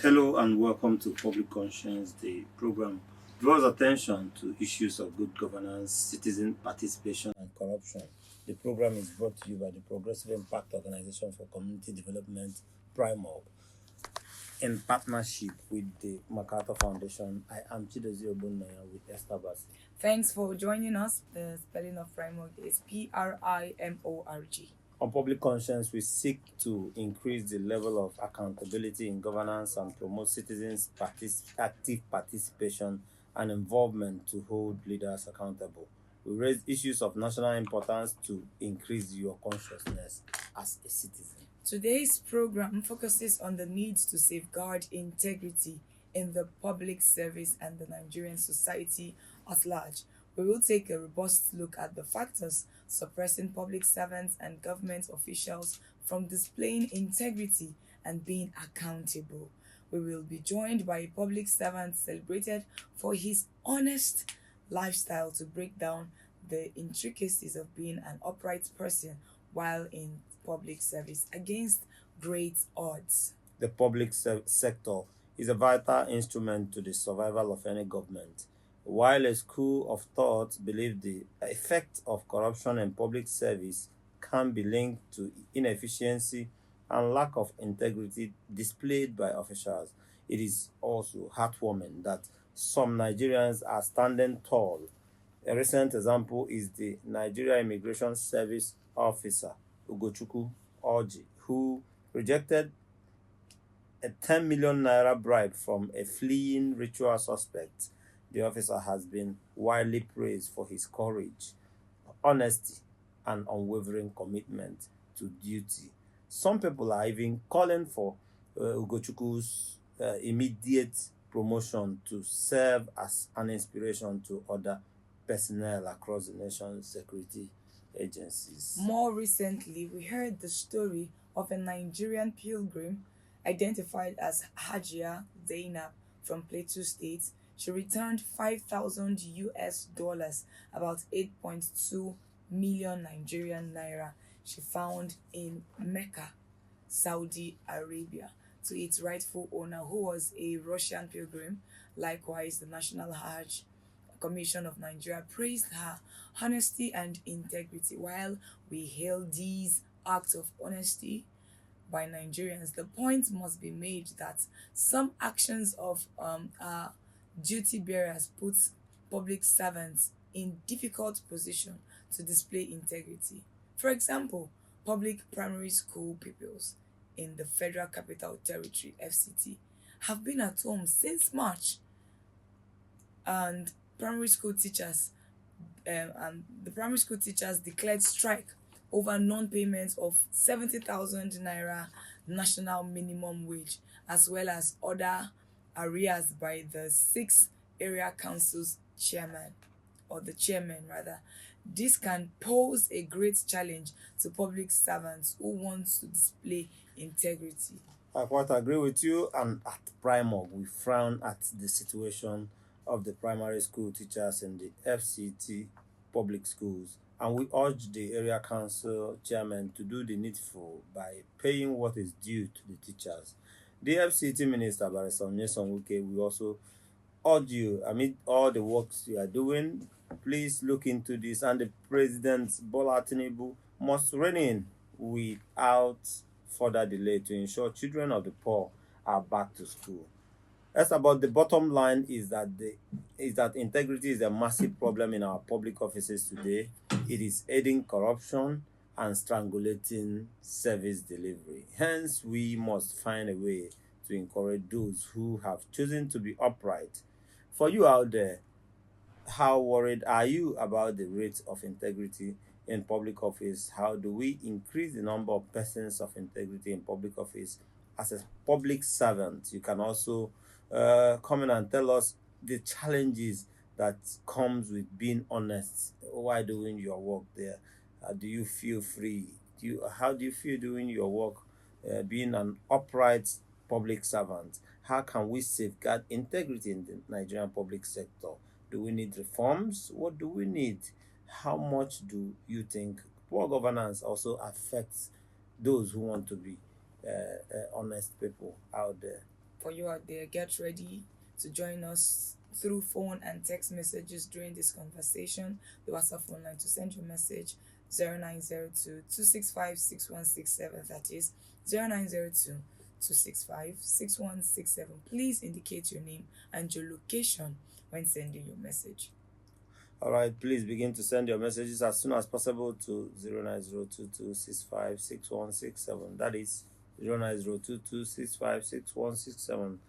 Hello and welcome to Public Conscience. The program draws attention to issues of good governance, citizen participation, and corruption. The program is brought to you by the Progressive Impact Organization for Community Development, PRIMORG, in partnership with the MacArthur Foundation. I am Chidozie Ogbonnaya with Esther Bassi. Thanks for joining us. The spelling of PRIMORG is PRIMORG. On Public Conscience, we seek to increase the level of accountability in governance and promote citizens' active participation and involvement to hold leaders accountable. We raise issues of national importance to increase your consciousness as a citizen. Today's program focuses on the need to safeguard integrity in the public service and the Nigerian society at large. We will take a robust look at the factors suppressing public servants and government officials from displaying integrity and being accountable. We will be joined by a public servant celebrated for his honest lifestyle to break down the intricacies of being an upright person while in public service against great odds. The public sector is a vital instrument to the survival of any government. While a school of thought believes the effect of corruption in public service can be linked to inefficiency and lack of integrity displayed by officials, it is also heartwarming that some Nigerians are standing tall. A recent example is the Nigeria Immigration Service officer, Ugochukwu Orji, who rejected a 10 million naira bribe from a fleeing ritual suspect. The officer has been widely praised for his courage, honesty, and unwavering commitment to duty. Some people are even calling for Ugochukwu's immediate promotion to serve as an inspiration to other personnel across the nation's security agencies. More recently, we heard the story of a Nigerian pilgrim identified as Hajia Zainab from Plateau State. She returned 5,000 US dollars, about 8.2 million Nigerian naira, she found in Mecca, Saudi Arabia, to its rightful owner, who was a Russian pilgrim. Likewise, the National Hajj Commission of Nigeria praised her honesty and integrity. While we hail these acts of honesty by Nigerians, the point must be made that some actions of duty bearers put public servants in difficult position to display integrity. For example, public primary school pupils in the Federal Capital Territory (FCT) have been at home since March, and the primary school teachers declared strike over non-payment of 70,000 naira national minimum wage, as well as other arrears by the 6 area councils chairman, or the chairman rather. This can pose a great challenge to public servants who want to display integrity. I quite agree with you, and at PRIMORG, we frown at the situation of the primary school teachers in the FCT public schools, and we urge the area council chairman to do the needful by paying what is due to the teachers. The FCT Minister, Barrister Nyesom Wike, we also urge you, amid all the works you are doing, please look into this, and the President, Bola Tinubu, must rein in without further delay to ensure children of the poor are back to school. That's about the bottom line is that integrity is a massive problem in our public offices today. It is aiding corruption and strangulating service delivery. Hence, we must find a way to encourage those who have chosen to be upright. For you out there, how worried are you about the rate of integrity in public office? How do we increase the number of persons of integrity in public office? As a public servant, you can also come in and tell us the challenges that comes with being honest while doing your work there. Do you feel free? How do you feel doing your work, being an upright public servant? How can we safeguard integrity in the Nigerian public sector? Do we need reforms? What do we need? How much do you think poor governance also affects those who want to be honest people out there? for you out there, get ready to join us through phone and text messages during this conversation. The WhatsApp phone line to send your message 0902 265 6167. That is 0902 265 6167. Please indicate your name and your location when sending your message. All right, please begin to send your messages as soon as possible to 09022656167. That is 09022656167.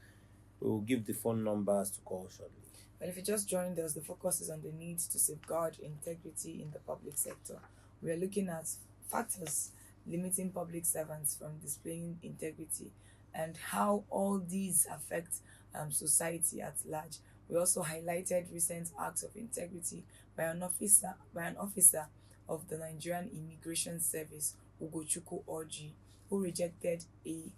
We will give the phone numbers to call shortly. But if you just joined us, the focus is on the need to safeguard integrity in the public sector. We are looking at factors limiting public servants from displaying integrity and how all these affect society at large. We also highlighted recent acts of integrity by an officer of the Nigerian Immigration Service, Ugochukwu Orji, who rejected a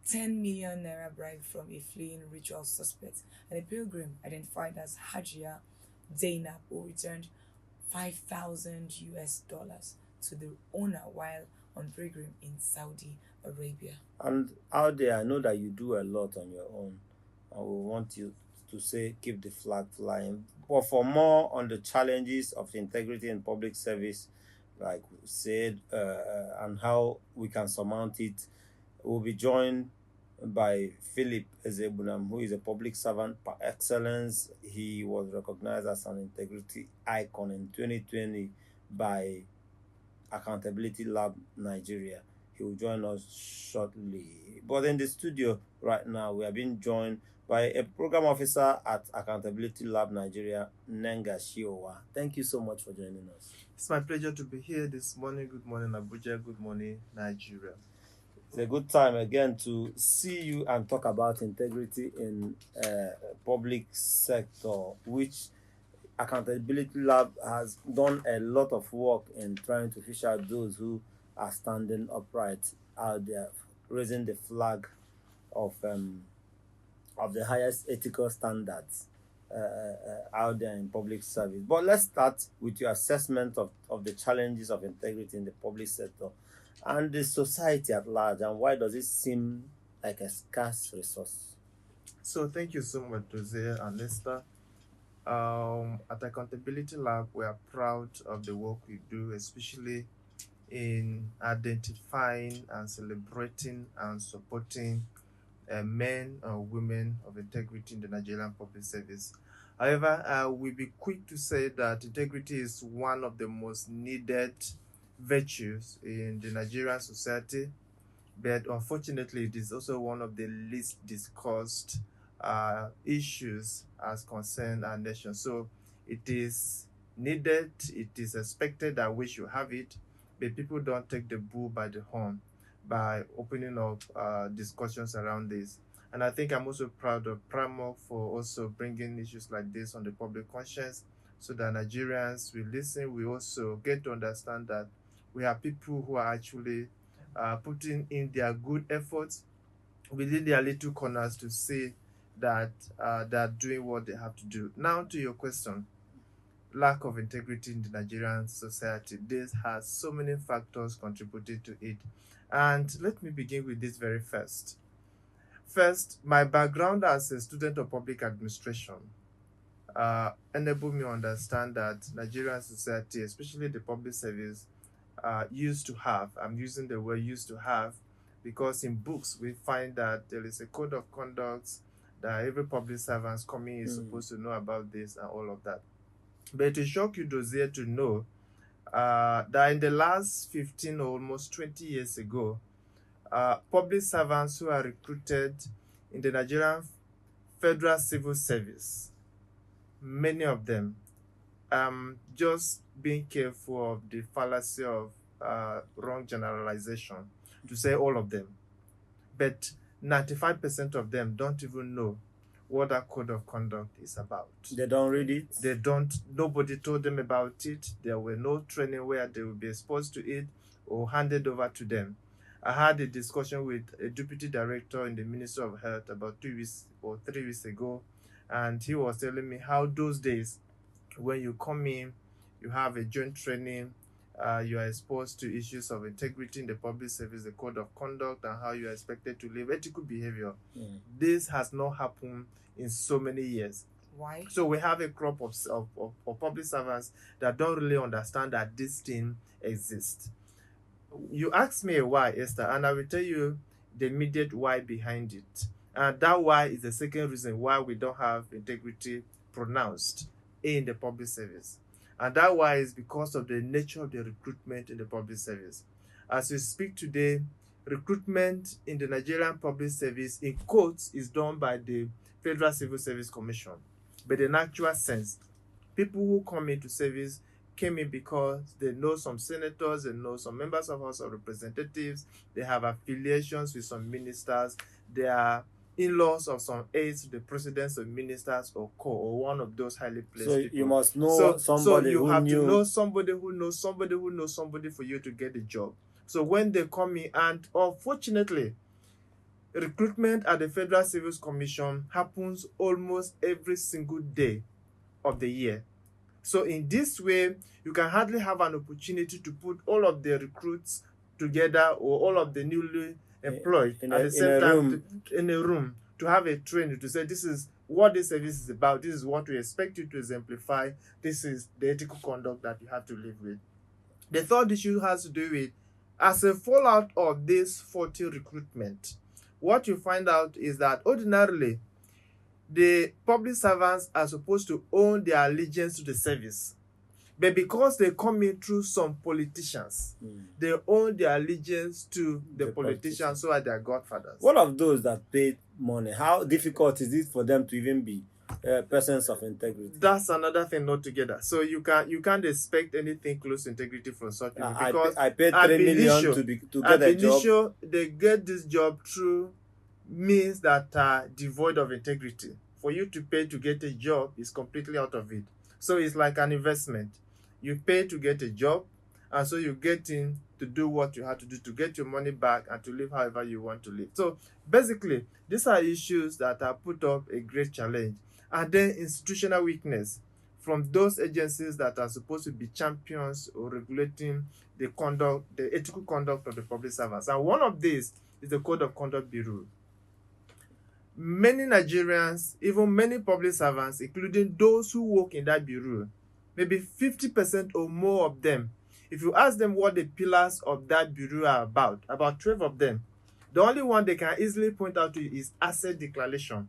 10 million naira bribe from a fleeing ritual suspect, and a pilgrim identified as Hajia Zainab, who returned 5,000 US dollars to the owner while on pilgrim in Saudi Arabia. And out there, I know that you do a lot on your own. I will want you to say, keep the flag flying. But for more on the challenges of integrity in public service, like we said, and how we can surmount it, we'll be joined by Philip Ezebunam, who is a public servant par excellence. He was recognized as an integrity icon in 2020 by Accountability Lab Nigeria. He will join us shortly. But in the studio right now, we are being joined by a program officer at Accountability Lab Nigeria, Nenga Shiowa. Thank you so much for joining us. It's my pleasure to be here this morning. Good morning, Abuja. Good morning, Nigeria. It's a good time again to see you and talk about integrity in public sector, which Accountability Lab has done a lot of work in trying to fish out those who are standing upright out there, raising the flag of the highest ethical standards out there in public service. But let's start with your assessment of the challenges of integrity in the public sector and the society at large, and why does it seem like a scarce resource? So thank you so much, Jose and Lester. At Accountability Lab, we are proud of the work we do, especially in identifying and celebrating and supporting men and women of integrity in the Nigerian public service. However, we'll be quick to say that integrity is one of the most needed virtues in the Nigerian society, but unfortunately, it is also one of the least discussed issues as concern our nation. So it is needed, it is expected that we should have it, but people don't take the bull by the horn by opening up discussions around this. And I think I'm also proud of PRIMORG for also bringing issues like this on the public conscience, so that Nigerians will listen. We also get to understand that we have people who are actually putting in their good efforts within their little corners to see that they're doing what they have to do. Now to your question, lack of integrity in the Nigerian society. This has so many factors contributed to it. And let me begin with this very first. First, my background as a student of public administration enabled me to understand that Nigerian society, especially the public service, used to have, I'm using the word used to have, because in books we find that there is a code of conduct that every public servant coming is supposed to know about this and all of that. But to shock you, Dozier, to know that in the last 15 or almost 20 years ago, public servants who are recruited in the Nigerian Federal Civil Service, many of them, just being careful of the fallacy of wrong generalization, to say all of them. But 95% of them don't even know what that code of conduct is about. They don't read it? They don't. Nobody told them about it. There were no training where they would be exposed to it or handed over to them. I had a discussion with a deputy director in the Ministry of Health about 2 weeks or 3 weeks ago, and he was telling me how those days, when you come in, you have a joint training, you are exposed to issues of integrity in the public service, the code of conduct, and how you are expected to live, ethical behavior. This has not happened in so many years. Why? So we have a crop of public servants that don't really understand that this thing exists. You asked me why, Esther, and I will tell you the immediate why behind it. And that why is the second reason why we don't have integrity pronounced in the public service. And that why is because of the nature of the recruitment in the public service. As we speak today, recruitment in the Nigerian public service, in quotes, is done by the Federal Civil Service Commission. But in actual sense, people who come into service came in because they know some senators, they know some members of House of Representatives, they have affiliations with some ministers, they are in-laws of some aides to the presidents of ministers or one of those highly placed So people. you must know somebody so you who have knew. to know somebody who knows somebody who knows somebody for you to get the job. So when they come in, and unfortunately, recruitment at the Federal Civil Commission happens almost every single day of the year. So in this way, you can hardly have an opportunity to put all of the recruits together or all of the newly employed at the same time in a room to have a training to say, this is what this service is about, this is what we expect you to exemplify, this is the ethical conduct that you have to live with. The third issue has to do with, as a fallout of this faulty recruitment, what you find out is that ordinarily, the public servants are supposed to own their allegiance to the service. But because they come in through some politicians, they own their allegiance to the politicians who are their godfathers. What of those that paid money? How difficult is it for them to even be persons of integrity? That's another thing altogether. So you can't expect anything close to integrity from such people, because I paid 3 million to get a job. They get this job through means that are devoid of integrity. For you to pay to get a job is completely out of it. So it's like an investment. You pay to get a job, and so you get in to do what you have to do to get your money back and to live however you want to live. So basically, these are issues that are put up a great challenge. And then institutional weakness from those agencies that are supposed to be champions or regulating the ethical conduct of the public servants. And one of these is the Code of Conduct Bureau. Many Nigerians, even many public servants, including those who work in that bureau, maybe 50% or more of them, if you ask them what the pillars of that bureau are about 12 of them, the only one they can easily point out to is asset declaration.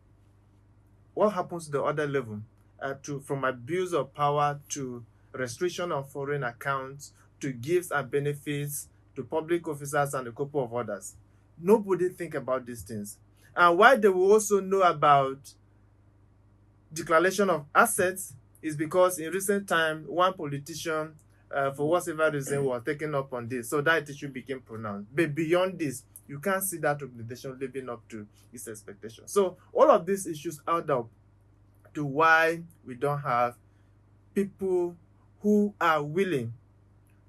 What happens to the other level? From abuse of power to restriction of foreign accounts to gifts and benefits to public officers and a couple of others. Nobody think about these things. And why they will also know about declaration of assets is because in recent time, one politician, for whatever reason, was taken up on this. So that issue became pronounced. But beyond this, you can't see that organization living up to its expectations. So all of these issues add up to why we don't have people who are willing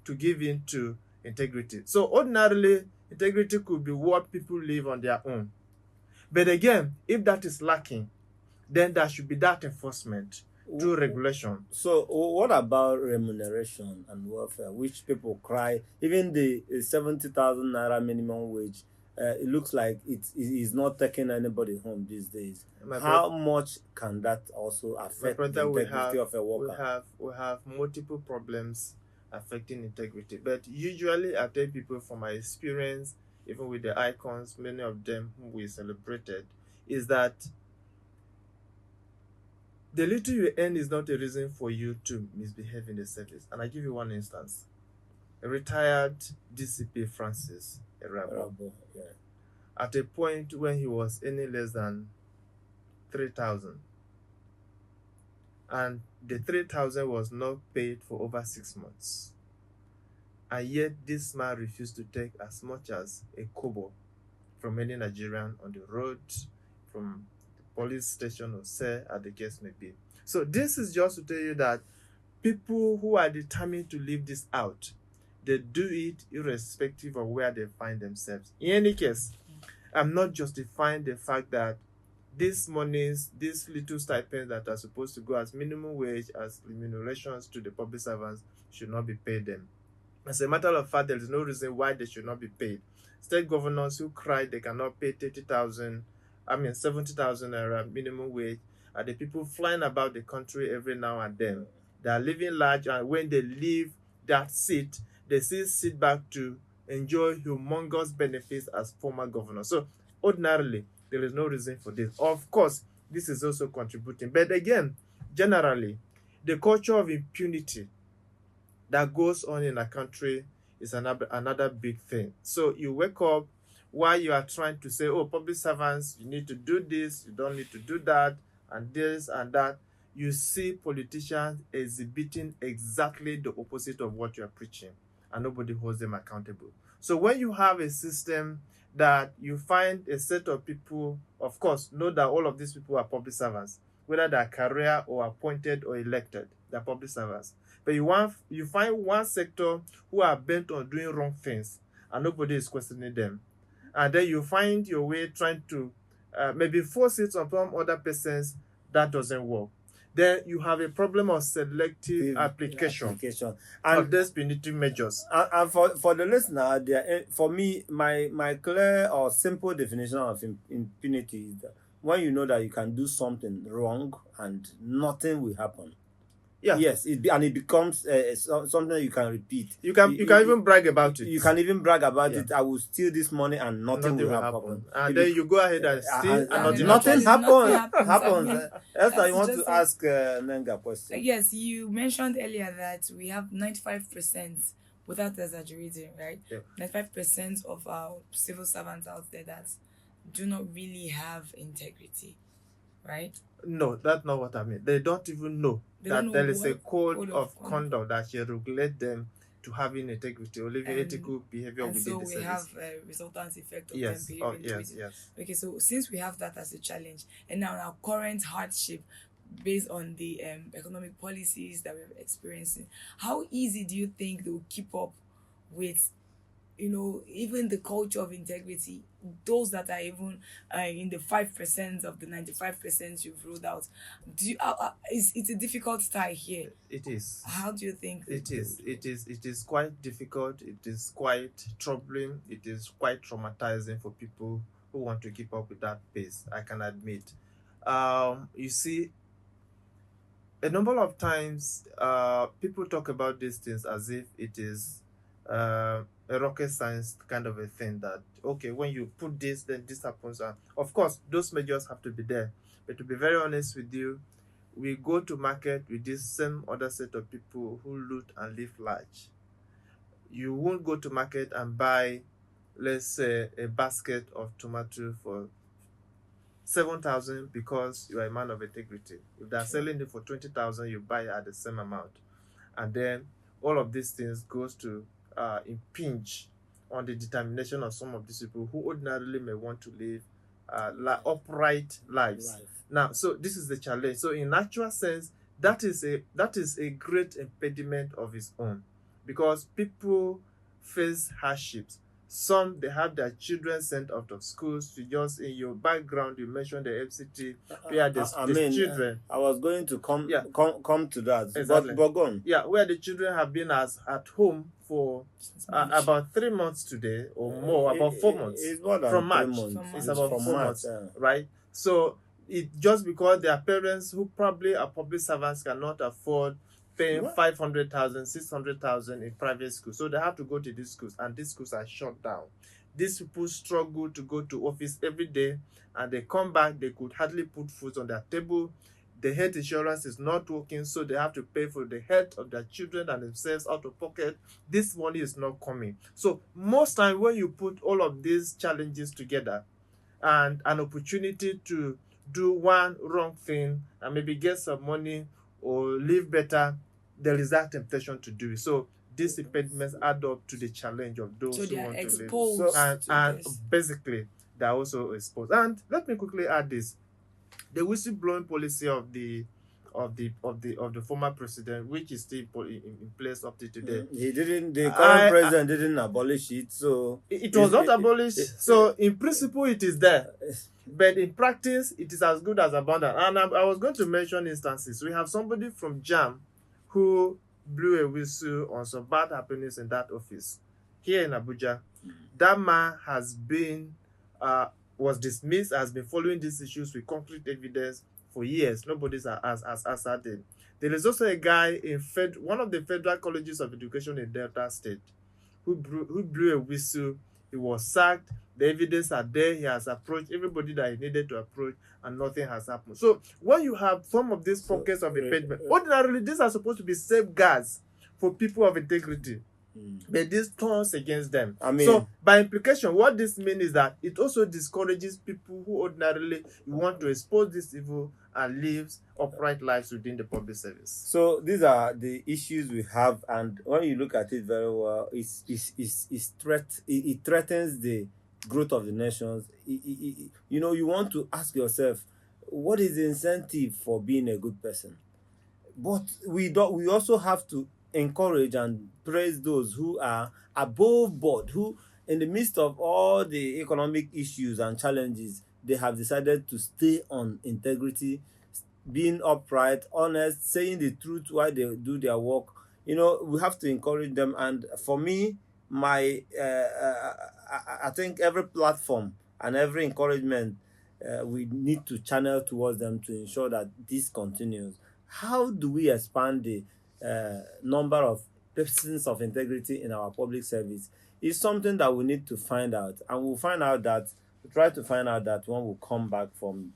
to give in to integrity. So ordinarily, integrity could be what people live on their own. But again, if that is lacking, then there should be that enforcement through regulation. So what about remuneration and welfare, which people cry? Even the 70,000 naira minimum wage, it looks like it is not taking anybody home these days. How much can that also affect the integrity of a worker? We have multiple problems affecting integrity. But usually I tell people from my experience, even with the icons, many of them whom we celebrated, is that the little you earn is not a reason for you to misbehave in the service. And I give you one instance. A retired DCP Francis Erabo, at a point when he was earning less than 3,000. And the 3,000 was not paid for over 6 months. And yet this man refused to take as much as a kobo from any Nigerian on the road, from the police station, or say, as the case may be. So this is just to tell you that people who are determined to leave this out, they do it irrespective of where they find themselves. In any case, I'm not justifying the fact that these monies, these little stipends that are supposed to go as minimum wage, as remunerations to the public servants, should not be paid them. As a matter of fact, there is no reason why they should not be paid. State governors who cry they cannot pay 30,000, 70,000 naira minimum wage, are the people flying about the country every now and then. They are living large, and when they leave that seat, they still sit back to enjoy humongous benefits as former governors. So, ordinarily, there is no reason for this. Of course, this is also contributing. But again, generally, the culture of impunity that goes on in a country is another big thing. So you wake up while you are trying to say, oh, public servants, you need to do this, you don't need to do that, and this and that. You see politicians exhibiting exactly the opposite of what you are preaching, and nobody holds them accountable. So when you have a system that you find a set of people, of course, know that all of these people are public servants, whether they're career or appointed or elected, they're public servants. But you find one sector who are bent on doing wrong things, and nobody is questioning them. And then you find your way trying to maybe force it upon other persons. That doesn't work. Then you have a problem of selective application of these punitive measures. And for the listener, for me, my clear or simple definition of impunity is that when you know that you can do something wrong and nothing will happen. Yeah. Yes, it becomes something you can repeat. You can even brag about it. You can even brag about it. I will steal this money and nothing will happen. And then you go ahead and steal and nothing happens. happens. Esther, you want to ask Nenga a question? Yes, you mentioned earlier that we have 95%, without exaggerating, right? Yeah. 95% of our civil servants out there that do not really have integrity, right? No, that's not what I mean. They don't even know that there is a code of conduct that should regulate them to having integrity or living ethical behavior within the service. So we have a resultant effect of them behaving. Yes. Okay, so since we have that as a challenge, and now our current hardship based on the economic policies that we're experiencing, how easy do you think they will keep up with, even the culture of integrity, those that are even in the 5% of the 95% you've ruled out? It's a difficult tie here. It is. How do you think? It is quite difficult. It is quite troubling. It is quite traumatizing for people who want to keep up with that pace, I can admit. You see, a number of times people talk about these things as if it is a rocket science kind of a thing, that okay, when you put this, then this happens. And of course, those measures have to be there. But to be very honest with you, we go to market with this same other set of people who loot and live large. You won't go to market and buy, let's say, a basket of tomato for 7,000 because you are a man of integrity. If they're selling it for 20,000, you buy it at the same amount. And then all of these things goes to impinge on the determination of some of these people who ordinarily may want to live upright lives. Now, so this is the challenge. So in natural sense, that is a great impediment of its own, because people face hardships. Some, they have their children sent out of schools. To just in your background, you mentioned the FCT, where the children. I was going to come to that. Exactly. But go on. Yeah, where the children have been at home for about 3 months today or more, about 4 months. It's more than from March. 3 months. It's about 4 months, yeah. right? So it just because their parents, who probably are public servants, cannot afford paying 500,000, 600,000 in private schools. So they have to go to these schools, and these schools are shut down. These people struggle to go to office every day, and they come back, they could hardly put food on their table. The health insurance is not working, so they have to pay for the health of their children and themselves out of pocket. This money is not coming. So most time when you put all of these challenges together and an opportunity to do one wrong thing and maybe get some money or live better, there is that temptation to do it. So these impediments add up to the challenge of those who want to live. And basically, they're also exposed. And let me quickly add this: the whistleblowing policy of the former president, which is still in place up to today. The current president didn't abolish it, so it was not abolished. So in principle, it is there. But in practice, it is as good as abandoned. And I was going to mention instances. We have somebody from JAM who blew a whistle on some bad happenings in that office here in Abuja. That man has been was dismissed, has been following these issues with concrete evidence for years. Nobody's has answered him. There is also a guy in one of the federal colleges of education in Delta State who blew a whistle. He was sacked. The evidence are there. He has approached everybody that he needed to approach, and nothing has happened. So when you have some of these pockets of impediment, ordinarily these are supposed to be safeguards for people of integrity. But this turns against them. So by implication, what this means is that it also discourages people who ordinarily want to expose this evil and live upright lives within the public service. So these are the issues we have, and when you look at it very well, it threatens the growth of the nations. You know, you want to ask yourself, what is the incentive for being a good person? But we also have to encourage and praise those who are above board, who in the midst of all the economic issues and challenges, they have decided to stay on integrity, being upright, honest, saying the truth while they do their work. You know, we have to encourage them. And for me, I think every platform and every encouragement we need to channel towards them to ensure that this continues. How do we expand the number of persons of integrity in our public service? Is something that we need to find out, and we'll try to find out that when we come back from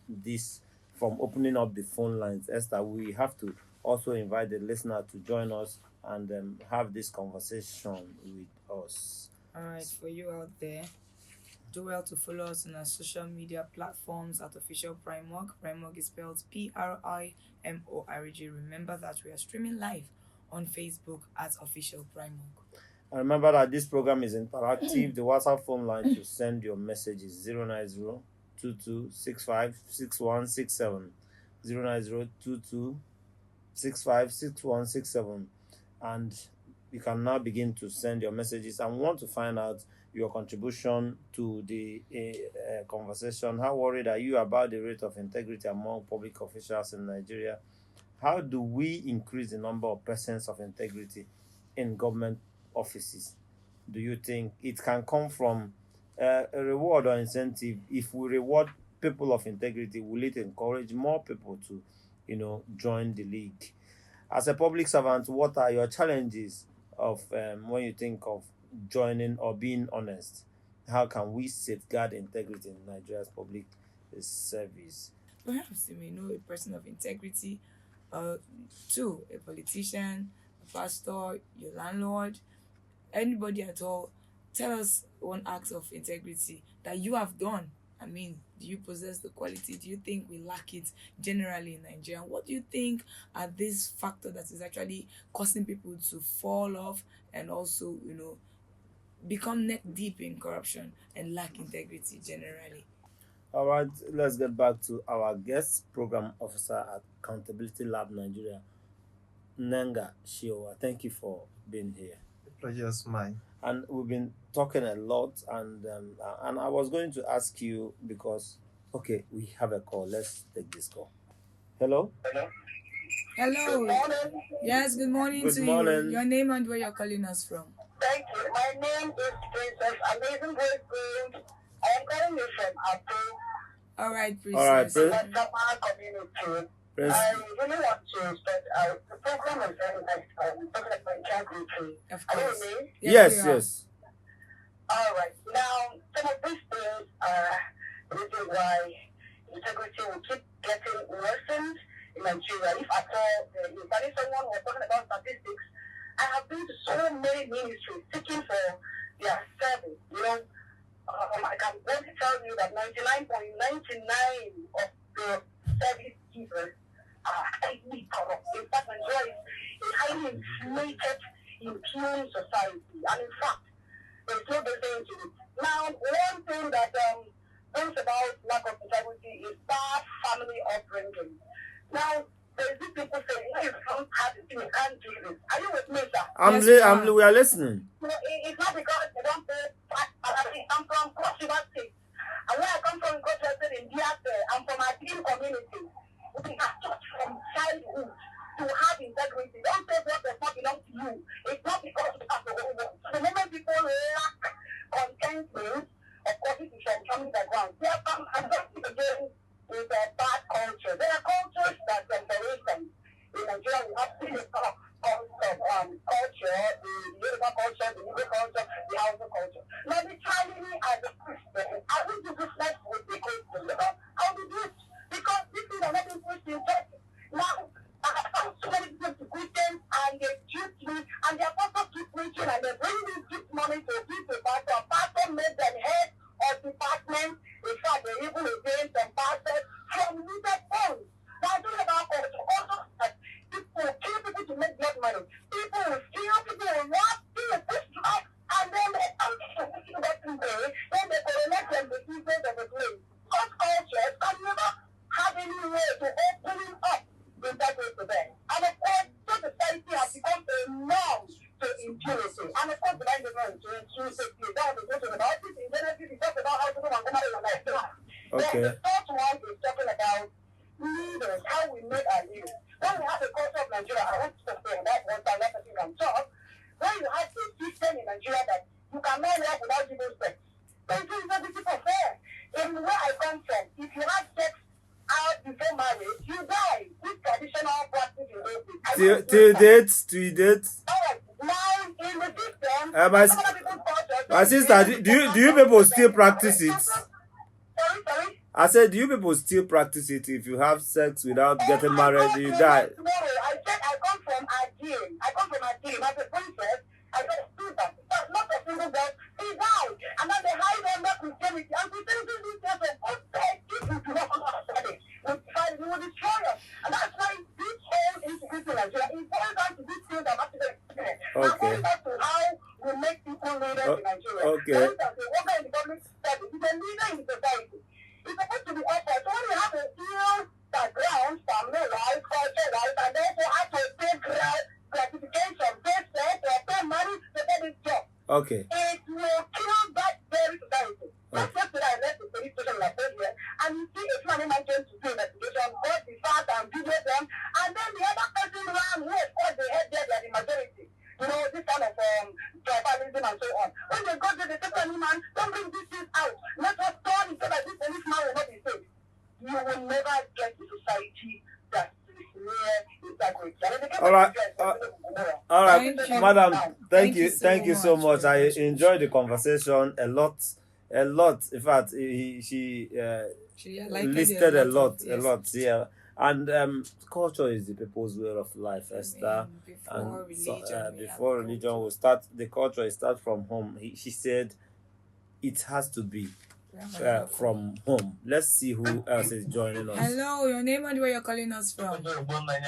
opening up the phone lines. Esther, we have to also invite the listener to join us and have this conversation with us. All right, for you out there, do well to follow us on our social media platforms at Official PRIMORG. PRIMORG is spelled PRIMORG. Remember that we are streaming live on Facebook at Official PRIMORG. And remember that this program is interactive. The WhatsApp phone line to send your messages 090 2265 6167 090 2265 6167, and you can now begin to send your messages. And we want to find out your contribution to the conversation. How worried are you about the rate of integrity among public officials in Nigeria? How do we increase the number of persons of integrity in government offices? Do you think it can come from a reward or incentive? If we reward people of integrity, will it encourage more people to, join the league? As a public servant, what are your challenges of when you think of joining or being honest? How can we safeguard integrity in Nigeria's public service? Perhaps you may know a person of integrity, too, a politician, a pastor, your landlord, anybody at all. Tell us one act of integrity that you have done. I mean, do you possess the quality? Do you think we lack it generally in Nigeria? What do you think are these factors that is actually causing people to fall off and also, become neck deep in corruption and lack integrity generally? All right, let's get back to our guest program officer at Accountability Lab Nigeria, Nenga Shiowa. Thank you for being here. The pleasure is mine. And we've been talking a lot, and I was going to ask you because, okay, we have a call. Let's take this call. Hello? Hello. Good morning. Yes, good morning Good to morning. you. Your name and where you're calling us from. Thank you. My name is Princess Amazing Grace Gold. I am calling you from Apo, All right, Princess. All right, the Kappa community. I really want to start the program is very nice. We're talking about integrity. Of Are you course. with me? Yes, we are. yes. All right. Now, some of these things are the reason why integrity will keep getting worsened in Nigeria. If at all, if there is someone who was talking about statistics, I have been to so many ministries seeking for their service. I can only tell you that 99.99 of the service givers are highly corrupt. In fact, Nigeria is a highly inflated, impure society. And in fact, there's no better into it. Now, one thing that brings about lack of integrity is bad family upbringing. Now, there's these people saying, if you don't have the thing, you can't do this. Are you with me, sir? We are listening. It's not because they don't pay tax. I'm from Cross River State. And where I come from in Cross River State in Biafra, I'm from a team community. We are taught from childhood to have integrity. Don't say what does not belong business of a place. Because cultures can never have any way to opening up in that way to them. And of course, society has become a norm to impunity. And of course, the line is not intuitively. That was talking about this. In general, we talk about how to do one life. Okay. Then the third one is talking about leaders, how we make our leaders. When we have a culture of Nigeria, I want to say that one time, let me can talk. When you have a system in Nigeria that you cannot live without giving sex, then it is not difficult fair. In where I come from, if you have sex out before marriage, you die. This traditional practice in those days. Till date. Alright, now in the system, My sister, do you people still practice it? Sorry? I said, do you people still practice it? If you have sex without getting married, you die. No, I said I come from Adim. As a princess, I got a student. But not a single girl. He died. And then they hide under Christianity. And Christianity is just a good thing. If you do not understand it, we will destroy us. And that's why this whole insecurity in Nigeria is boils down to these things that have to be experienced. Now, going back to how we make people leaders in Nigeria. Okay. For instance, a worker in the public service is a leader in the society. It's supposed to be offered. So when you have a ill background, family-wise, culture-wise, and therefore have to pay gratification, pay sex, or pay money to get this job. Okay. It will kill that very society. Just yesterday, I left the police station like this here, and you see a family man came to do investigation, got the facts and video them, and then the other person ran who was called the head there, they are the majority. You know, this kind of tribalism and so on. When they go to the second man, don't bring these things out. Let us turn so that this policeman will not be safe. You will never get a society that is near integrity. All right, Thank you. madam. Thank you so much. much. I enjoyed the conversation a lot. In fact, she listed a lot. Yeah. And culture is the people's way of life, Esther. Before religion will start, the culture will start from home. She said it has to be from home. Let's see who else is joining us. Hello, your name and where you're calling us from. Good morning.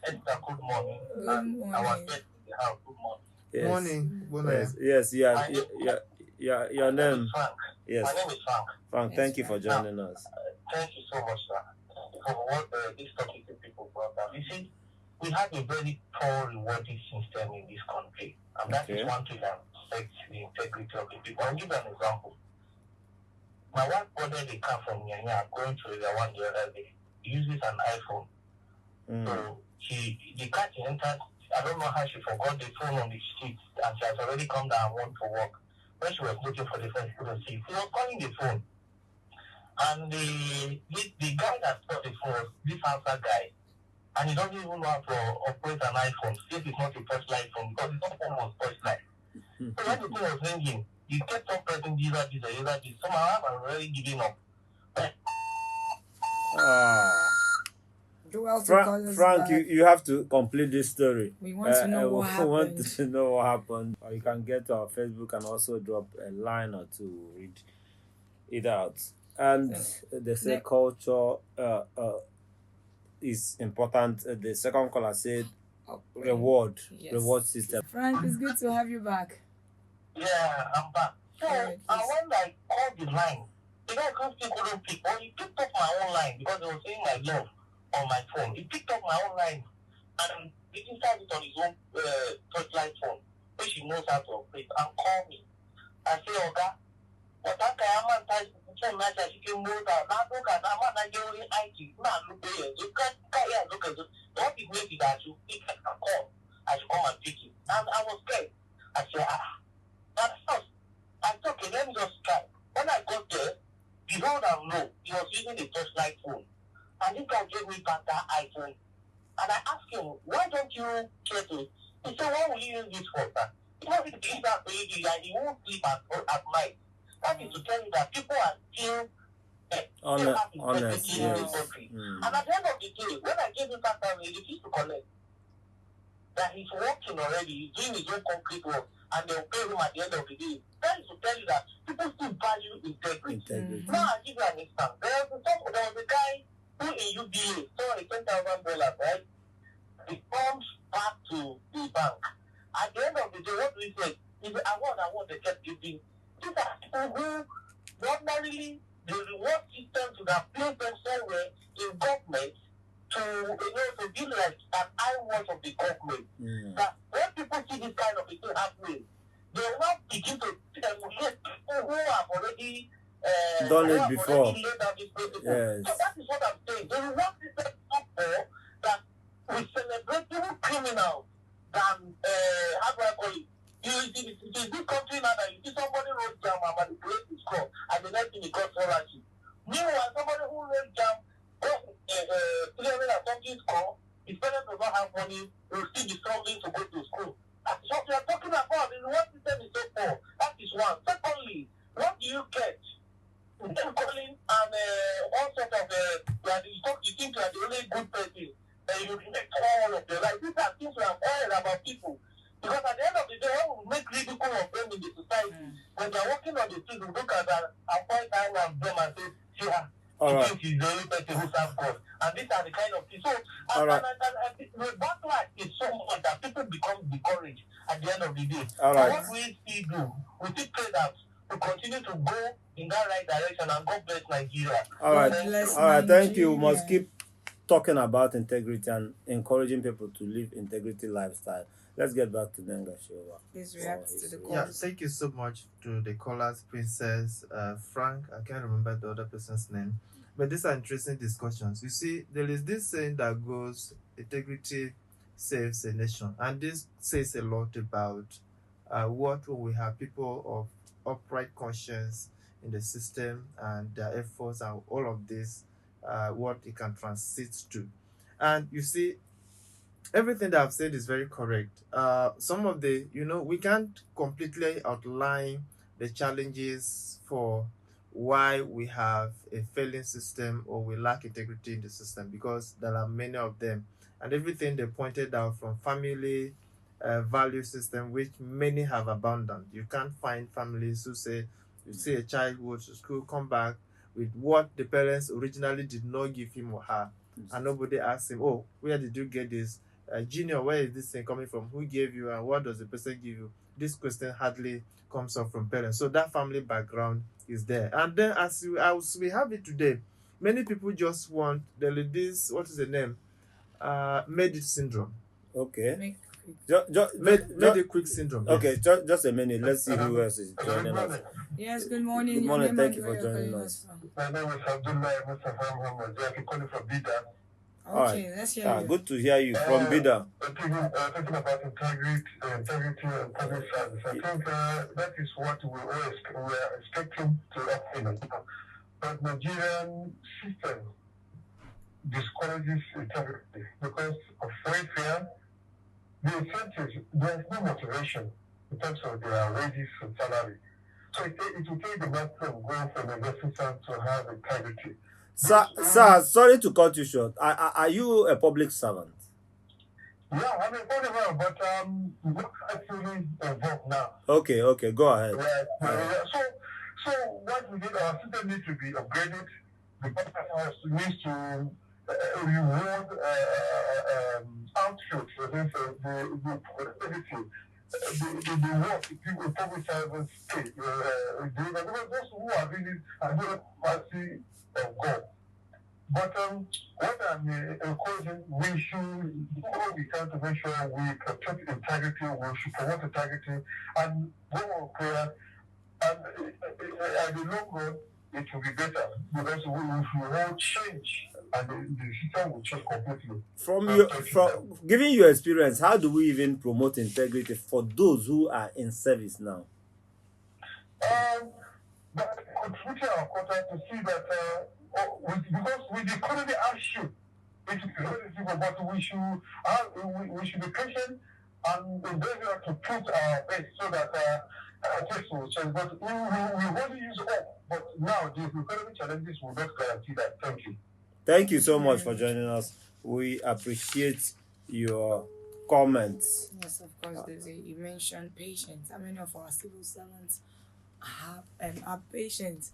Esther, good morning. Good And morning. our guest in the house, good morning. Yes. Morning. Yes. Your name. Frank. Yes. My name is Frank. Frank, Yes, thank you for joining us. Thank you so much, sir, for what this topic you people brought up. You see, we have a very poor rewarding system in this country, and that is one thing that affects the integrity of the people. I'll give you an example. My wife ordered a car from Nyanya going to the one the other day. He uses an iPhone. So the car she entered, I don't know how she forgot the phone on the street, and she has already come down and want to work. When she was looking for the phone, she couldn't see. She was calling the phone. And the guy that got the phone was this Hausa guy. And he doesn't even know how to operate an iPhone. This is not a touchlight phone because his phone was touchlight. So when the phone was ringing, he kept on pressing this. Somehow I'm already giving up. Frank, you have to complete this story. We want to know what happened. We want to know what happened. Or you can get to our Facebook and also drop a line or two, read it out. And they say culture is important. The second caller said reward system. Frank, it's good to have you back. Yeah, I'm back. So Alright, I went like all the line. The guy couldn't pick, but he picked up my own line because he was saying my love on my phone. He picked up my own line and he installed it on his own touchlight phone, which he knows how to operate, and called me. I say, Oga, what I can't touch phone match as you can move out. Now look at that man, I get only IT. Now look at you can't look at it. What it means is that you pick a call. I should come and pick it. And I was scared. I said, at first, I said, okay, let me just try. When I got there, behold and lo, he was using the touchlight phone. And this guy gave me back that iPhone. And I asked him, why don't you care to? He said, what will you use this for, sir? He wants to give that for you, and he won't sleep at night. That is to tell you that people are still honest, yes. And at the end of the day, when I gave him that time, he refused to collect. That he's working already, he's doing his own concrete work, and they'll pay him at the end of the day. That is to tell you that people still value integrity. Now, I'll give you an instance. There was a guy who in UBA saw a $10,000, right? He comes back to the bank. At the end of the day, what do we say? Is the award they kept giving. These are people who ordinarily the reward system should have placed them somewhere in government to be like an eye watch of the government. That when people see this kind of a thing happening, they will not begin to emulate people who have already done it before. Already laid out this principle. Yes. So that is what I'm saying. The reward system is not for that we celebrate even criminals than how do I call it? It is this country now that you see somebody wrote jam and manipulate his score, and the next thing he got scholarship. Meanwhile, somebody who wrote jam got 300 and something score, his parents do not have money, will still be struggling to go to school. That is what we are talking about. The reward system is so poor. That is one. Secondly, what do you get? Them calling and all sort of you think you are the only good person, and you reflect all of your life. These are things we have heard about people. Because at the end of the day, when we make ridicule of them in the society, when they are walking on the street, we look at them and point out at them and say, yeah, you think he's the only person who serves God. And these are the kind of things. So, the backlash is so much that people become discouraged at the end of the day. All right. What we still do, we still pray that we continue to go in that right direction, and God bless Nigeria. All right. All right. Thank you. We must Nigeria. keep talking about integrity and encouraging people to live integrity lifestyle. Let's get back to Nenga Showa. Please react to the Yeah, calls. thank you so much to the callers, Princess, Frank. I can't remember the other person's name. But these are interesting discussions. You see, there is this saying that goes, integrity saves a nation. And this says a lot about what when we have people of upright conscience in the system and their efforts and all of this, what it can transit to. And you see, everything that I've said is very correct. Some of the, we can't completely outline the challenges for why we have a failing system or we lack integrity in the system, because there are many of them. And everything they pointed out from family value system, which many have abandoned. You can't find families who say, you see a child goes to school, come back with what the parents originally did not give him or her. And nobody asks him, oh, where did you get this? Junior, where is this thing coming from? Who gave you and what does the person give you? This question hardly comes up from parents. So that family background is there. And then as we have it today, many people just want this, what is the name? Made it syndrome. Okay. Make Made it quick syndrome. Okay, just a minute. Let's see who else is joining us. Yes, good morning. Good Your morning. name Thank and you where for you're joining calling us. from. My name is Abdullah Mustafa Muhammad. They are calling from Bida. All right. Okay, let's hear you. Good to hear you from Bida. Talking about integrity and public service. I think that is what we are expecting to happen. But Nigerian system discourages integrity because of welfare. The incentives, there's no motivation in terms of their wages and salary. So it will take the maximum going for the assistant to have integrity. Sir, sorry to cut you short. Are you a public servant? Yeah, I'm a whatever, but not actually involved now. Okay, go ahead. So what we did, our system needs to be upgraded. The government needs to reward outfit, for instance, the productivity, the work people public servants pay. Those who are really under mercy of God. But what I'm encouraging, we should do all we can to make sure we protect integrity, we should promote integrity, and go on prayer. And at the long run, it will be better because we will change and the system will change completely. From given your experience, how do we even promote integrity for those who are in service now? But contributing our quota to see that because with the economy issue, it is very difficult, but we should be patient and endeavor to put our best so that things will change. But we want to use all. But now the economic challenges will not guarantee that. Thank you. Thank you so much for joining us. We appreciate your comments. Yes, of course. You mentioned patience. How many of our civil servants are patient?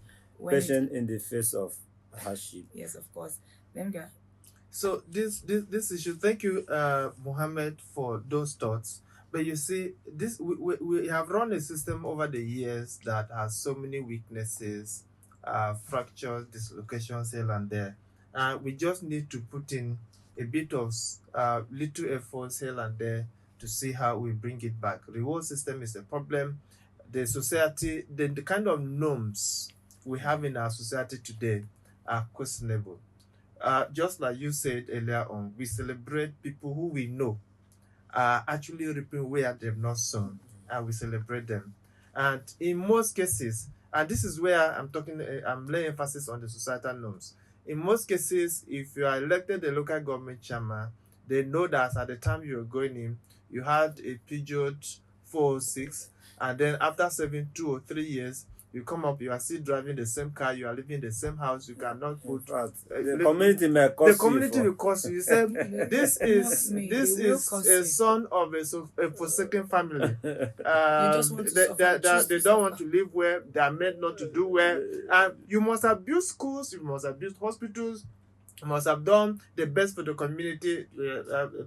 Patient in the face of hardship. Yes, of course. Let me go. So this issue, thank you, Mohammed, for those thoughts. But you see, we have run a system over the years that has so many weaknesses fractures, dislocations here and there. We just need to put in a bit of little efforts here and there to see how we bring it back. Reward system is a problem. The society, the kind of norms we have in our society today are questionable. Just like you said earlier on, we celebrate people who we know are actually reaping where they've not sown, and we celebrate them. And in most cases, and this is where I'm laying emphasis on the societal norms. In most cases, if you are elected a local government chairman, they know that at the time you were going in, you had a Peugeot 406, and then after serving 2 or 3 years, you come up, you are still driving the same car, you are living in the same house, you cannot put. The community may cost The you community for- will cost you. You say this is Me, this they will is cost a you. son of a forsaken family. just want to They, suffer, choose they to don't want suffer. to live well. They are meant not to do well. And you must have built schools. You must have built hospitals. You must have done the best for the community,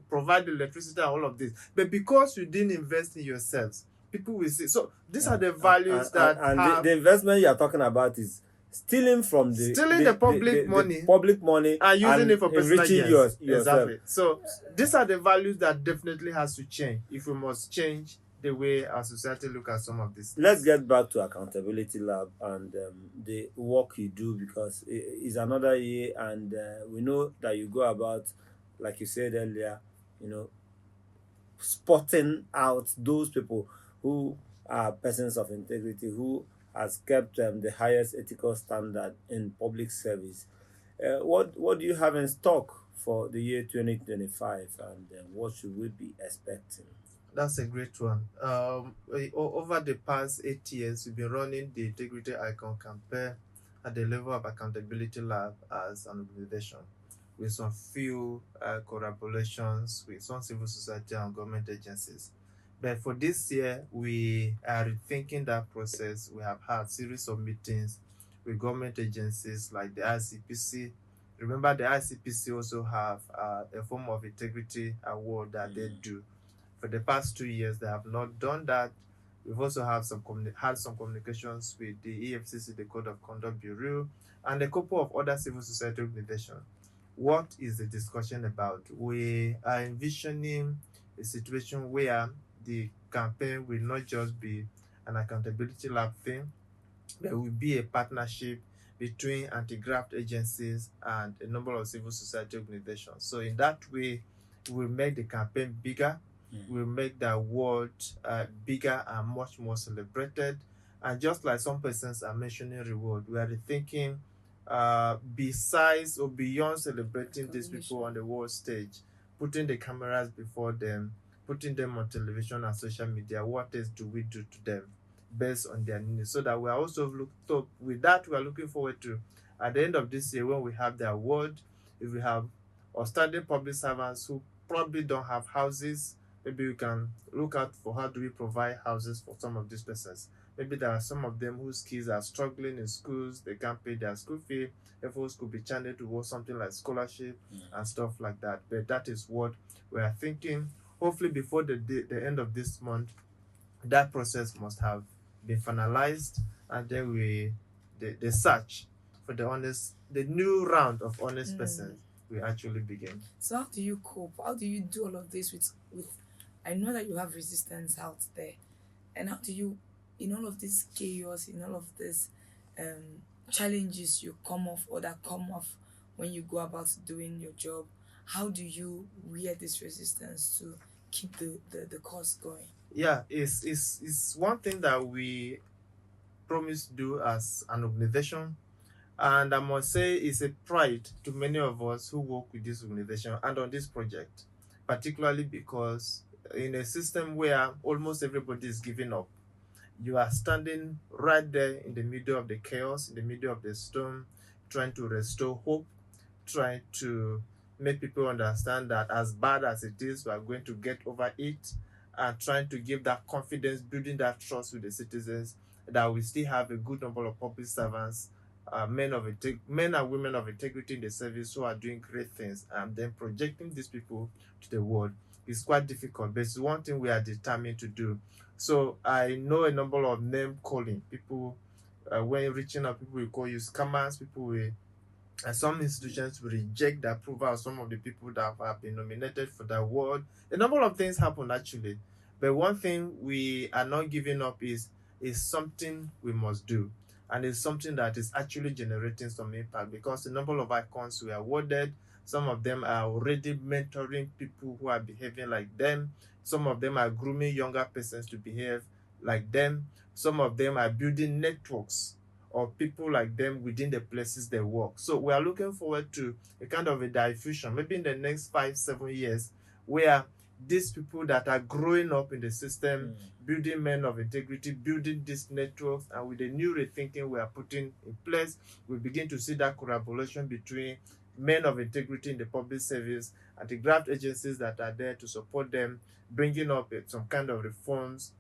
provide the electricity and all of this. But because you didn't invest in yourselves, people will say. So these are the values that and have the investment you are talking about is stealing from the public money, the public money and using it for personal enriching gains. yourself. Exactly. So these are the values that definitely has to change if we must change the way our society look at some of these. Let's get back to accountability lab and the work you do, because it's another year, and we know that you go about, like you said earlier, spotting out those people who are persons of integrity, who has kept the highest ethical standard in public service. What do you have in stock for the year 2025, and what should we be expecting? That's a great one. Over the past 8 years, we've been running the Integrity Icon campaign at the level of Accountability Lab as an organization, with some few collaborations with some civil society and government agencies. But for this year, we are rethinking that process. We have had a series of meetings with government agencies like the ICPC. Remember, the ICPC also have a form of integrity award that they do. For the past 2 years, they have not done that. We've also had some communications with the EFCC, the Code of Conduct Bureau, and a couple of other civil society organizations. What is the discussion about? We are envisioning a situation where the campaign will not just be an accountability lab thing, there will be a partnership between anti-graft agencies and a number of civil society organizations. So in that way, we'll make the campaign bigger, we'll make the award bigger and much more celebrated. And just like some persons are mentioning reward, we are rethinking besides or beyond celebrating these people on the world stage, putting the cameras before them, putting them on television and social media, what else do we do to them based on their needs? So that we are also with that, we are looking forward to, at the end of this year, when we have the award, if we have outstanding public servants who probably don't have houses, maybe we can look out for how do we provide houses for some of these persons. Maybe there are some of them whose kids are struggling in schools, they can't pay their school fee. Efforts could be channeled towards something like scholarship and stuff like that. But that is what we are thinking. Hopefully before the end of this month, that process must have been finalized, and then the search for the new round of honest persons will actually begin. So how do you cope? How do you do all of this with I know that you have resistance out there, and how do you, in all of this chaos, in all of this challenges you come off or that come off when you go about doing your job, how do you wear this resistance to keep the course going? Yeah, it's one thing that we promise to do as an organization, and I must say it's a pride to many of us who work with this organization and on this project, particularly because in a system where almost everybody is giving up, you are standing right there in the middle of the chaos, in the middle of the storm, trying to restore hope, trying to make people understand that as bad as it is, we are going to get over it, and trying to give that confidence, building that trust with the citizens, that we still have a good number of public servants, men and women of integrity in the service who are doing great things, and then projecting these people to the world is quite difficult, but it's one thing we are determined to do. So I know a number of name calling people when reaching out, people will call you scammers, people will, and some institutions will reject the approval of some of the people that have been nominated for the award. A number of things happen actually. But one thing we are not giving up is something we must do. And it's something that is actually generating some impact because a number of icons were awarded. Some of them are already mentoring people who are behaving like them. Some of them are grooming younger persons to behave like them. Some of them are building networks of people like them within the places they work. So we are looking forward to a kind of a diffusion, maybe in the next 5-7 years, where these people that are growing up in the system, building men of integrity, building these networks, and with the new rethinking we are putting in place, we begin to see that collaboration between men of integrity in the public service and the graft agencies that are there to support them, bringing up some kind of reforms,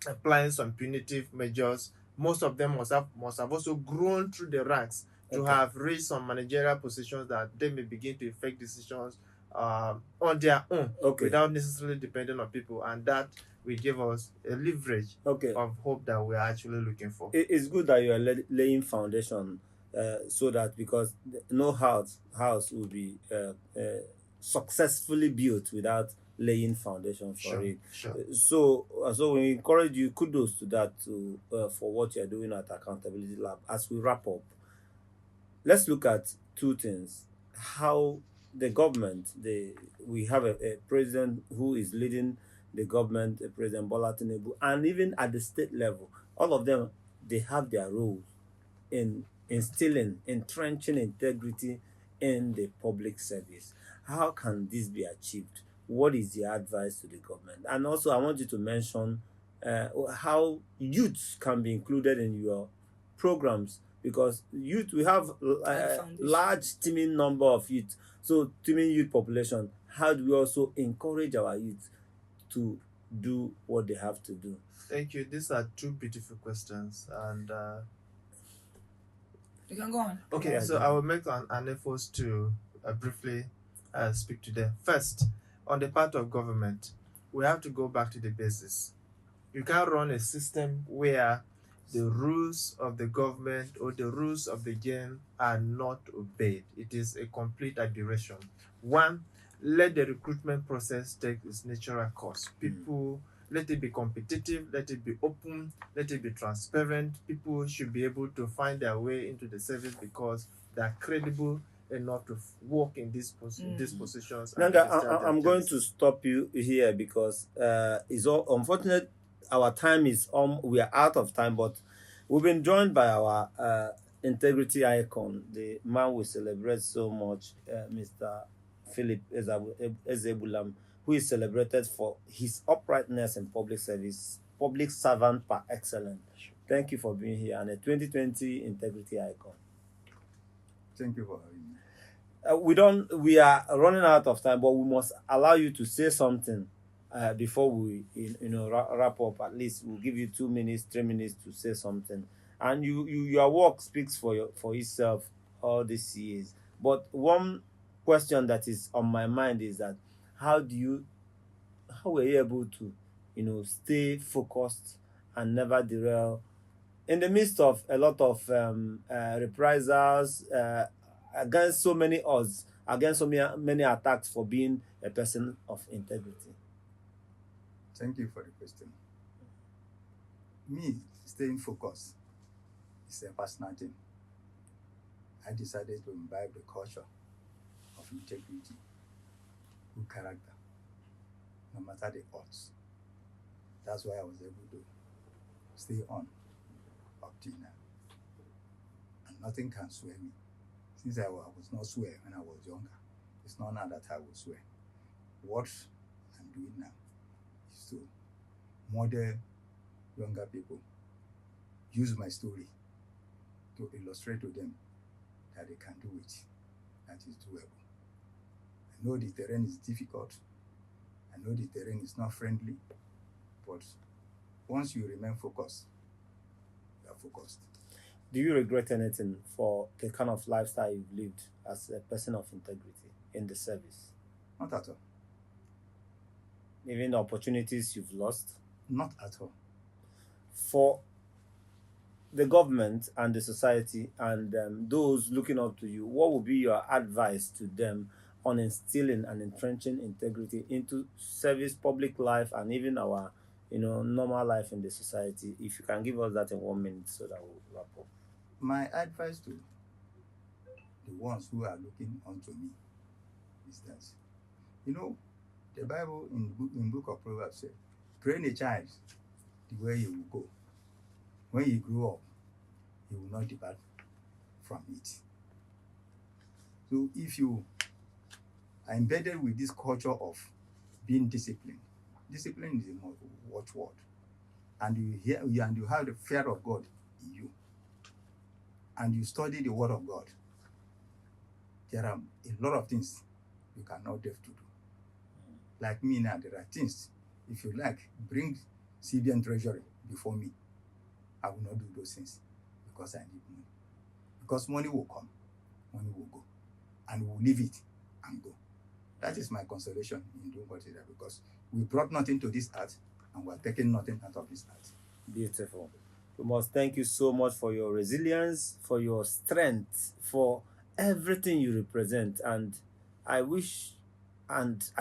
applying some punitive measures. Most of them must have also grown through the ranks to have reached some managerial positions that they may begin to effect decisions on their own without necessarily depending on people, and that will give us a leverage of hope that we are actually looking for. It's good that you are laying foundation so that, because no house will be successfully built without laying foundation for it. So we encourage you, kudos to that, for what you're doing at Accountability Lab. As we wrap up, let's look at two things: how the government, we have a president who is leading the government, President Bola Tinubu, and even at the state level, all of them, they have their roles in instilling, entrenching integrity in the public service. How can this be achieved? What is the advice to the government? And also, I want you to mention how youths can be included in your programs, because youth, we have a large teeming number of youth. So, teeming youth population, how do we also encourage our youth to do what they have to do? Thank you. These are two beautiful questions, and you can go on. Okay, so I will make an effort to briefly speak to them. First, on the part of government, we have to go back to the basis. You can't run a system where the rules of the government or the rules of the game are not obeyed. It is a complete aberration. One, let the recruitment process take its natural course. People, let it be competitive, let it be open, let it be transparent. People should be able to find their way into the service because they are credible enough to work in these positions. Nanga, I'm going to stop you here because it's all unfortunate. Our time is we are out of time, but we've been joined by our integrity icon, the man we celebrate so much, Mr. Philip Ezebulam, who is celebrated for his uprightness in public service, public servant par excellence. Thank you for being here, and a 2020 integrity icon. Thank you for having me. We are running out of time, but we must allow you to say something before we wrap up. At least we'll give you 2 minutes, 3 minutes to say something. And your work speaks for itself all these years. But one question that is on my mind is that how were you able to stay focused and never derail in the midst of a lot of reprisals against so many odds, against so many attacks for being a person of integrity? Thank you for the question. Me, staying focused is a personal thing. I decided to imbibe the culture of integrity, good character, no matter the odds. That's why I was able to stay on up till now. And nothing can sway me. Since I was not swear when I was younger, it's not now that I will swear. What I'm doing now is to model younger people, use my story to illustrate to them that they can do it, that is doable. I know the terrain is difficult, I know the terrain is not friendly, but once you remain focused, you are focused. Do you regret anything for the kind of lifestyle you've lived as a person of integrity in the service? Not at all. Even the opportunities you've lost? Not at all. For the government and the society and those looking up to you, what would be your advice to them on instilling and entrenching integrity into service, public life, and even our, normal life in the society? If you can give us that in 1 minute, so that we'll wrap up. My advice to the ones who are looking unto me is that, the Bible in book of Proverbs says, train a child the way he will go. When he grow up, he will not depart from it. So if you are embedded with this culture of being disciplined, discipline is a watchword, and you have the fear of God in you, and you study the Word of God, there are a lot of things you cannot dare to do. Like me now, there are things, if you like, bring CBN treasury before me, I will not do those things because I need money. Because money will come, money will go, and we will leave it and go. That is my consolation in doing what is there, because we brought nothing to this earth and we are taking nothing out of this earth. Beautiful. We must thank you so much for your resilience, for your strength, for everything you represent. And I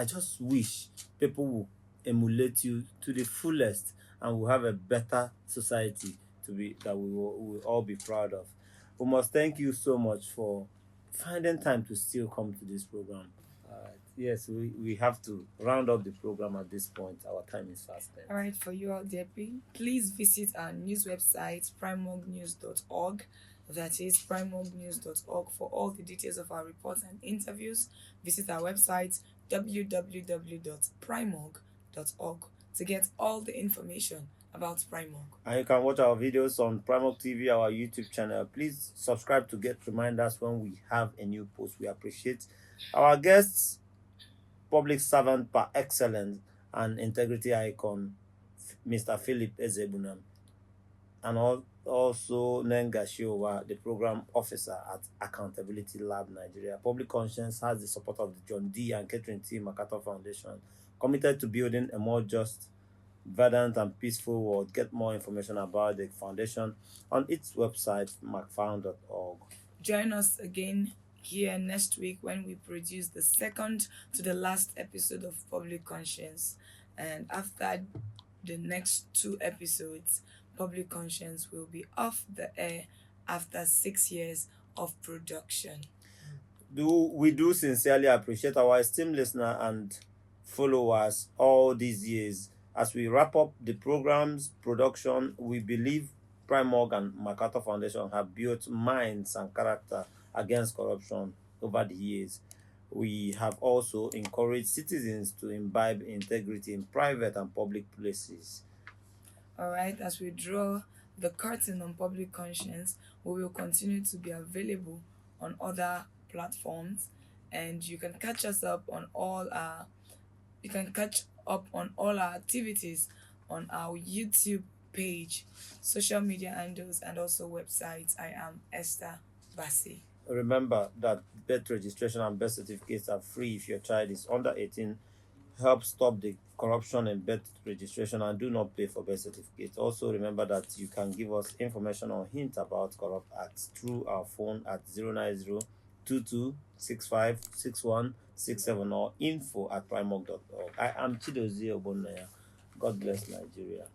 just wish people will emulate you to the fullest, and we'll have a better society that we will all be proud of. We must thank you so much for finding time to still come to this program. Yes, we have to round up the program at this point. Our time is fast spent. All right, for you out there, please visit our news website, primorgnews.org. That is primorgnews.org for all the details of our reports and interviews. Visit our website, www.primorg.org, to get all the information about PRIMORG. And you can watch our videos on PRIMORG TV, our YouTube channel. Please subscribe to get reminders when we have a new post. We appreciate our guests, public servant par excellence and integrity icon, Mr. Philip Ezebunam, and also Nenga Shiowa, the program officer at Accountability Lab Nigeria. Public Conscience has the support of the John D. and Catherine T. MacArthur Foundation, committed to building a more just, verdant, and peaceful world. Get more information about the foundation on its website, macfound.org. Join us again here next week when we produce the second to the last episode of Public Conscience. And after the next 2 episodes, Public Conscience will be off the air after 6 years of production. We do sincerely appreciate our esteemed listener and followers all these years. As we wrap up the program's production, we believe PRIMORG and MacArthur Foundation have built minds and character against corruption over the years. We have also encouraged citizens to imbibe integrity in private and public places. All right, as we draw the curtain on Public Conscience, we will continue to be available on other platforms, and you can catch us up on all our activities on our YouTube page, social media handles, and also websites. I am Esther Bassi. Remember that birth registration and birth certificates are free if your child is under 18. Help stop the corruption in birth registration and do not pay for birth certificates. Also, remember that you can give us information or hints about corrupt acts through our phone at 090-2265-6167 or info@primorg.org. I am Chidozie Obonaya. God bless Nigeria.